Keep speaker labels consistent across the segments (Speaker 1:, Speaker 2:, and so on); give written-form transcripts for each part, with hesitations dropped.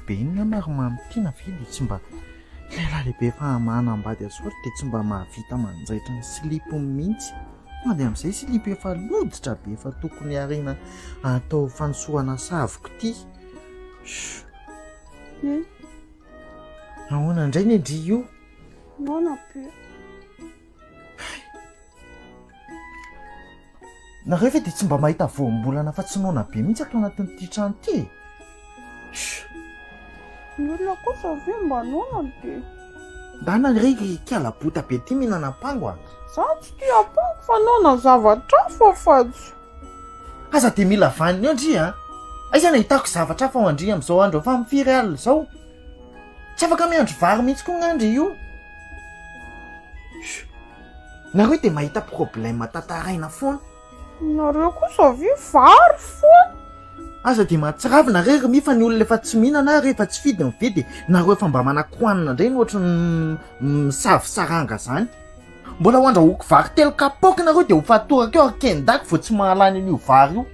Speaker 1: be iny amary mamitiana ve dia tsy mba lehilahy lehibe fa manambady azory dia tsy mba mahavita manjaitra ny silipo mihitsy. Dia amin'izay silipo efa loditra be efa tokony ariana atao fanosoana savoko ity. Ahoana indray ny ndry io?
Speaker 2: Naona be.
Speaker 1: Nareo ve dia tsy mba mahita voambolana fa tsy naona be mihitsy ato anatin'ity trano ity?
Speaker 2: Ny olona kosa ve mba naona dia?
Speaker 1: Ndana ry kialabota be ity mihinana pango a?
Speaker 2: Za tsy tia pango fa naona zavatra fa fatsy.
Speaker 1: Aza dia mila vaniny eo ndry a? Aiza nahitako zavatra fa ho andry amin'izao andro efa mifiry alina izao. Tsy afaka miandro vary mihitsy koa gn'andry io. Nareo dia mahita problème tantaraina foana.
Speaker 2: Nareo kosa ve vary foana?
Speaker 1: Aza dia mahatsiravina rery mifa ny olona efa tsy mihinana rehefa tsy fidy mividy. Nareo efa mba manako-hanina indray ny ohatry ny misavy saranga zany. Mbola ho andrahoako vary telo kapoaka nareo dia ho fatoraka eo arkendako vao tsy mahalany an'io vary io.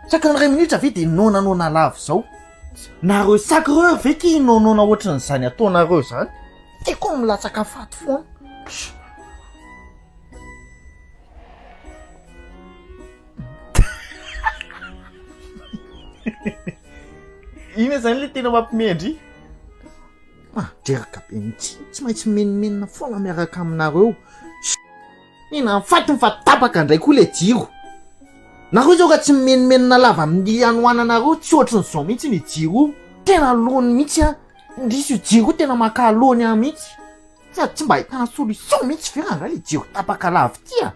Speaker 1: Saka ny ray minitra ve dia nonanona lavo izao. Nareo sakreur ve ki nonona ohatry n'izany ataonareo zany. Tiako milatsaka faty foana. Ina zany le tena mampimendry? Dreraka be mihitsy, tsy maintsy menimenina foana miaraka aminareo. Ina fatony fa tapaka indray koa le jiro. Nareo zao ka tsy menimenina lava amin'ny anohananareo, tsy ohatry n'izao mihitsy ny jiro. Tena lony mihitsy a. Ndrisy io jiro tena maka lony a mihitsy. Sady tsy mba ahitana solution mihitsy ve raha le jiro tapaka lava ity a?